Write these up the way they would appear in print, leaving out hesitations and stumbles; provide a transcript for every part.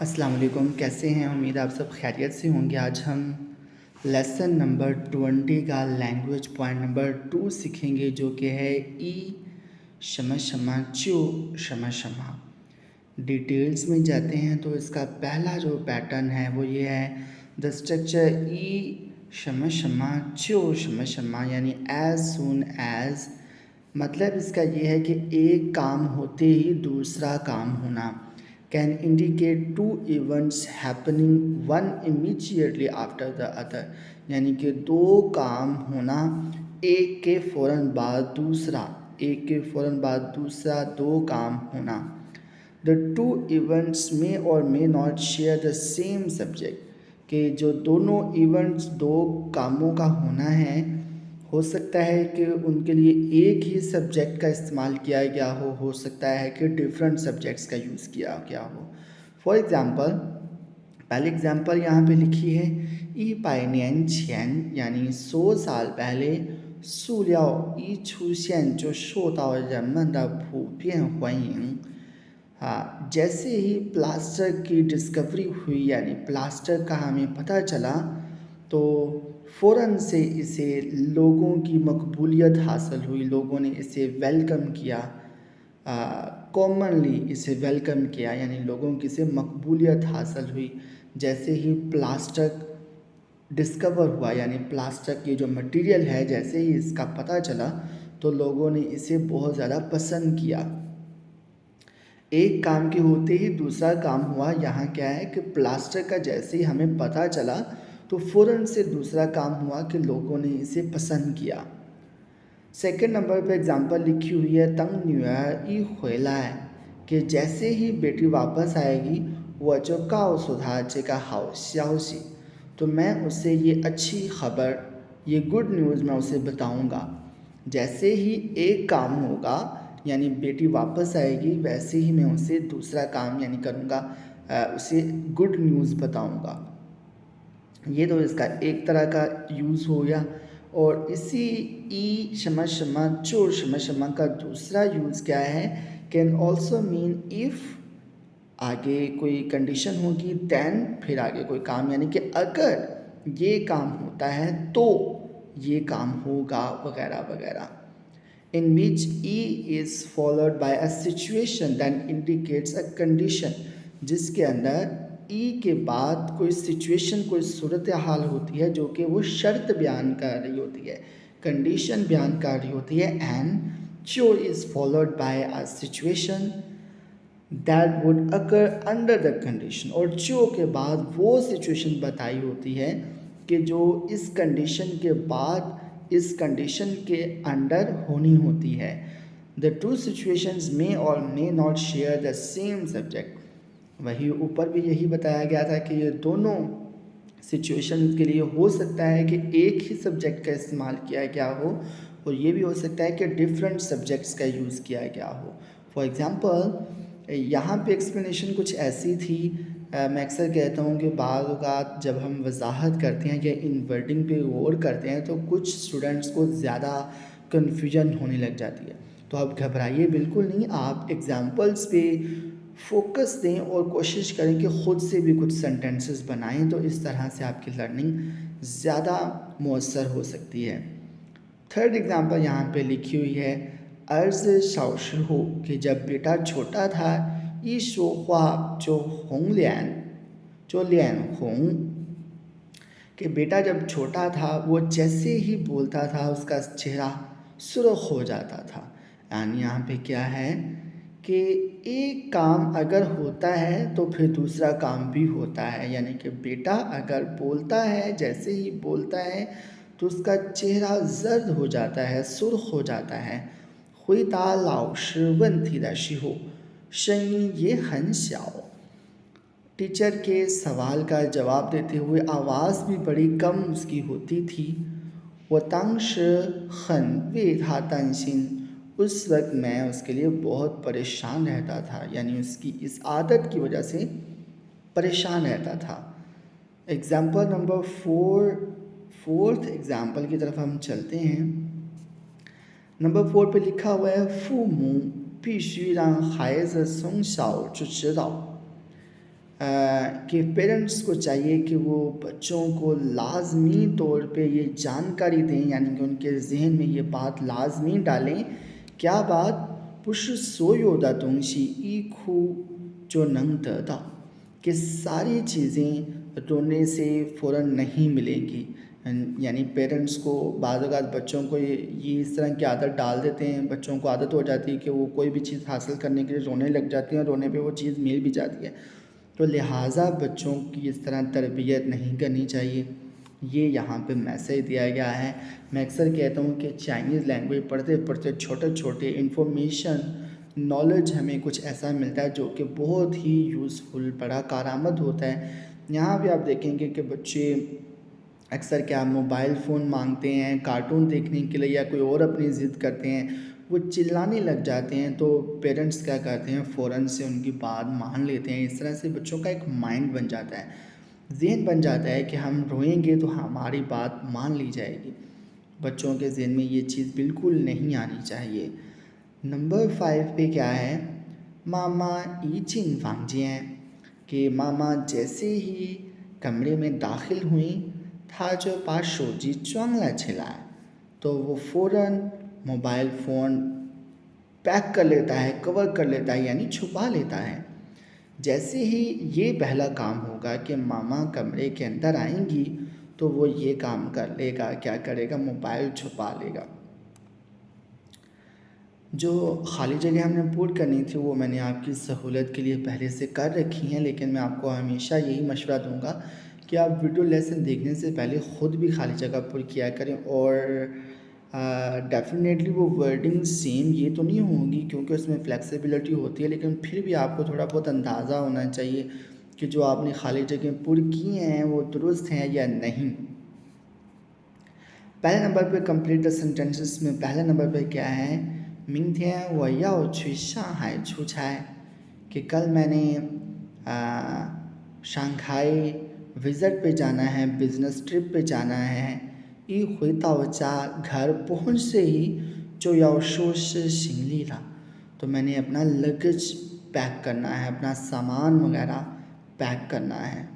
अस्सलाम वालेकुम, कैसे हैं? उम्मीद है आप सब खैरियत से होंगे। आज हम लेसन नंबर 20 का लैंग्वेज पॉइंट नंबर 2 सीखेंगे, जो कि है ई शमा शमा चो शमा शमा। डिटेल्स में जाते हैं तो इसका पहला जो पैटर्न है वो ये है, द स्ट्रक्चर ई शमा शमा चो शमा शमा, यानी एज सुन एज। मतलब इसका ये है कि एक काम होते ही दूसरा काम होना। Can indicate two events happening one immediately after the other, यानी कि दो काम होना, एक के फ़ौरन बाद दूसरा, एक के फ़ौरन बाद दूसरा, दो काम होना। द टू इवेंट्स मे और may not share the same subject, कि जो दोनों इवेंट्स दो कामों का होना है, हो सकता है कि उनके लिए एक ही सब्जेक्ट का इस्तेमाल किया गया हो सकता है कि डिफरेंट सब्जेक्ट्स का यूज़ किया गया हो। फॉर एग्ज़ाम्पल, पहली एग्ज़ाम्पल यहाँ पे लिखी है, ई पाइनियन छियन, यानी 100 साल पहले, 塑料一出现就受到人们的普遍欢迎। हाँ, जैसे ही प्लास्टर की डिस्कवरी हुई, यानी प्लास्टर का हमें पता चला, तो फ़ौरन से इसे लोगों की मकबूलियत हासिल हुई, लोगों ने इसे वेलकम किया, कॉमनली इसे वेलकम किया, यानी लोगों की इसे मकबूलियत हासिल हुई। जैसे ही प्लास्टर डिस्कवर हुआ, यानी प्लास्टर की जो मटेरियल है, जैसे ही इसका पता चला तो लोगों ने इसे बहुत ज़्यादा पसंद किया। एक काम के होते ही दूसरा काम हुआ। यहाँ क्या है कि प्लास्टर का जैसे ही हमें पता चला तो फ़ौरन से दूसरा काम हुआ कि लोगों ने इसे पसंद किया। सेकंड नंबर पे एग्जांपल लिखी हुई है, तंग न्यूयर ई हुएलाए, कि जैसे ही बेटी वापस आएगी, वह जो काओ सुधाचे का हाउ श्याओशी, तो मैं उसे ये अच्छी खबर, ये गुड न्यूज़ मैं उसे बताऊंगा। जैसे ही एक काम होगा, यानी बेटी वापस आएगी, वैसे ही मैं उसे दूसरा काम यानी करूँगा, उसे गुड न्यूज़ बताऊँगा। ये तो इसका एक तरह का यूज़ हो गया। और इसी ई शमा शमा चोर शमा शमा का दूसरा यूज़ क्या है, कैन ऑल्सो मीन इफ़, आगे कोई कंडीशन होगी, दैन फिर आगे कोई काम, यानी कि अगर ये काम होता है तो ये काम होगा, वगैरह वगैरह। in which E is followed by a situation that indicates a condition, जिसके अंदर E के बाद कोई सिचुएशन, कोई सूरत हाल होती है जो कि वो शर्त बयान कर रही होती है, कंडीशन बयान कर रही होती है। एंड जो is followed by a situation that would occur under the condition, और जो के बाद वो सिचुएशन बताई होती है कि जो इस कंडीशन के बाद इस कंडीशन के अंडर होनी होती है। द टू सिचुएशंस मे और may not share the same subject. वही ऊपर भी यही बताया गया था कि ये दोनों सिचुएशन के लिए हो सकता है कि एक ही सब्जेक्ट का इस्तेमाल किया गया हो, और ये भी हो सकता है कि डिफरेंट सब्जेक्ट्स का यूज़ किया गया हो। फॉर एग्ज़ाम्पल, यहाँ पे एक्सप्लेनेशन कुछ ऐसी थी, मैं अक्सर कहता हूँ कि बाज़ औक़ात जब हम वजाहत करते हैं या इन वर्डिंग पे गौर करते हैं तो कुछ स्टूडेंट्स को ज़्यादा कन्फ्यूजन होने लग जाती है। तो आप घबराइए बिल्कुल नहीं, आप एग्ज़ाम्पल्स पे फोकस दें और कोशिश करें कि ख़ुद से भी कुछ सेंटेंसेस बनाएं, तो इस तरह से आपकी लर्निंग ज़्यादा मौसर हो सकती है। थर्ड एग्ज़ाम्पल यहाँ पे लिखी हुई है, अर्ज़ शाओशी हो, कि जब बेटा छोटा था, ई शो हुआ जो होंग लियन होंग, कि बेटा जब छोटा था वो जैसे ही बोलता था उसका चेहरा सुर्ख हो जाता था। यानी यहाँ पे क्या है कि एक काम अगर होता है तो फिर दूसरा काम भी होता है, यानी कि बेटा अगर बोलता है, जैसे ही बोलता है तो उसका चेहरा जर्द हो जाता है, सुर्ख हो जाता है। हुई ता लाओ शी वन थी दा शी हो, शंगी ये हन श्याओ, टीचर के सवाल का जवाब देते हुए आवाज़ भी बड़ी कम उसकी होती थी। वो तंश खन वे था तंशिन, उस वक्त मैं उसके लिए बहुत परेशान रहता था, यानी उसकी इस आदत की वजह से परेशान रहता था। एग्ज़ाम्पल नंबर 4th एग्ज़ाम्पल की तरफ हम चलते हैं। नंबर 4 पे लिखा हुआ है, फू मू 必须让孩子从小就知道 कि पेरेंट्स को चाहिए कि वो बच्चों को लाज़मी तौर पे ये जानकारी दें, यानी कि उनके ज़हन में ये बात लाज़मी डालें। क्या बात? 不是所有的东西一哭就能得到, कि सारी चीज़ें रोने से फ़ौरन नहीं मिलेंगी। यानी पेरेंट्स को बाद वक़्त बच्चों को ये इस तरह की आदत डाल देते हैं, बच्चों को आदत हो जाती है कि वो कोई भी चीज़ हासिल करने के लिए रोने लग जाती हैं और रोने पे वो चीज़ मिल भी जाती है। तो लिहाजा बच्चों की इस तरह तरबियत नहीं करनी चाहिए, ये यहाँ पे मैसेज दिया गया है। मैं अक्सर कहता हूँ कि चाइनीज़ लैंग्वेज पढ़ते पढ़ते छोटे छोटे इन्फॉर्मेशन नॉलेज हमें कुछ ऐसा मिलता है जो कि बहुत ही यूज़फुल, बड़ा कारआमद होता है। यहाँ भी आप देखेंगे कि बच्चे अक्सर क्या मोबाइल फ़ोन मांगते हैं कार्टून देखने के लिए, या कोई और अपनी ज़िद करते हैं, वो चिल्लाने लग जाते हैं, तो पेरेंट्स क्या करते हैं, फ़ौरन से उनकी बात मान लेते हैं। इस तरह से बच्चों का एक माइंड बन जाता है, ज़हन बन जाता है कि हम रोएंगे तो हमारी बात मान ली जाएगी। बच्चों के ज़हन में ये चीज़ बिल्कुल नहीं आनी चाहिए। नंबर 5 पे क्या है, मामा ई चिन फांगजियाँ, कि मामा जैसे ही कमरे में दाखिल हुई, था जो पास शोजी च्वांगला छिलाए, तो वो फ़ौरन मोबाइल फ़ोन पैक कर लेता है, कवर कर लेता है, यानी छुपा लेता है। जैसे ही ये पहला काम होगा कि मामा कमरे के अंदर आएंगी, तो वो ये काम कर लेगा, क्या करेगा, मोबाइल छुपा लेगा। जो खाली जगह हमने पूरी करनी थी वो मैंने आपकी सहूलत के लिए पहले से कर रखी हैं, लेकिन मैं आपको हमेशा यही मशवरा दूंगा कि आप वीडियो लेसन देखने से पहले ख़ुद भी खाली जगह पूरी किया करें। और डेफिनेटली वो वर्डिंग सेम ये तो नहीं होगी क्योंकि उसमें फ्लेक्सिबिलिटी होती है, लेकिन फिर भी आपको थोड़ा बहुत अंदाज़ा होना चाहिए कि जो आपने खाली जगह पूरी की हैं वो दुरुस्त हैं या नहीं। पहले नंबर पे कंप्लीट द सेंटेंसेस में पहले नंबर पे क्या है, 明天我要去上海出差, कि कल मैंने शंघाई विज़िट पे जाना है, बिज़नेस ट्रिप पे जाना है। 一回到家 घर पहुँचते ही 就要收拾行李了, तो मैंने अपना लगेज पैक करना है, अपना सामान वगैरह पैक करना है,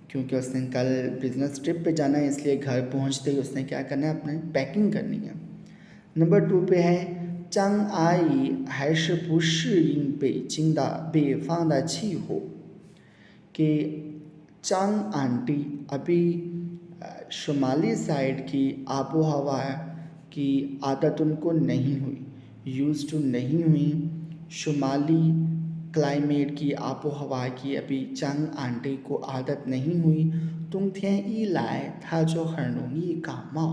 क्योंकि उसने कल बिज़नेस ट्रिप पे जाना है, इसलिए घर पहुँचते ही उसने क्या करना है, अपनी पैकिंग करनी है। नंबर 2 पे है 张阿姨还是不适应北方的气候, कि चांग आंटी अभी शुमाली साइड की आबो हवा की आदत उनको नहीं हुई, यूज़ टू नहीं हुई, शुमाली क्लाइमेट की आबो हवा की अभी चांग आंटी को आदत नहीं हुई। 冬天一来她就很容易感冒,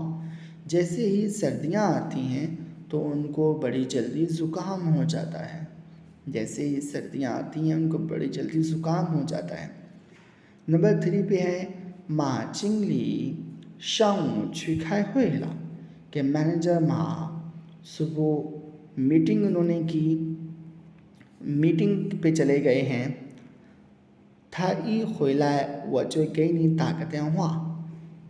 जैसे ही सर्दियाँ आती हैं तो उनको बड़ी जल्दी ज़ुकाम हो जाता है, जैसे ही सर्दियाँ आती हैं उनको बड़ी जल्दी ज़ुकाम हो जाता है। नंबर 3 पे है 马经理上午去开会了, कि मैनेजर माँ सुबह मीटिंग उन्होंने की, मीटिंग पे चले गए हैं। 他一回来我就给你打个电话,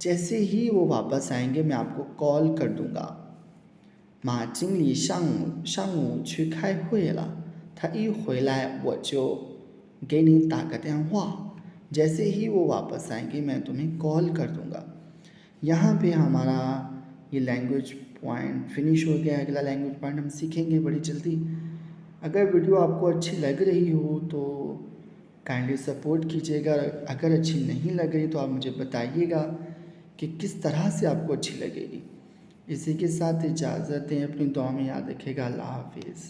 जैसे ही वो वापस आएंगे मैं आपको कॉल कर दूंगा। 马经理上午去开会了，他一回来我就给你打个电话, जैसे ही वो वापस आएंगे मैं तुम्हें कॉल कर दूंगा। यहाँ पे हमारा ये लैंग्वेज पॉइंट फिनिश हो गया। अगला लैंग्वेज पॉइंट हम सीखेंगे बड़ी जल्दी। अगर वीडियो आपको अच्छी लग रही हो तो काइंडली सपोर्ट कीजिएगा, अगर अच्छी नहीं लग रही तो आप मुझे बताइएगा कि किस तरह से आपको अच्छी लगेगी। इसी के साथ इजाज़त दें, अपनी दुआ में याद रखिएगा। अल्लाह हाफिज़।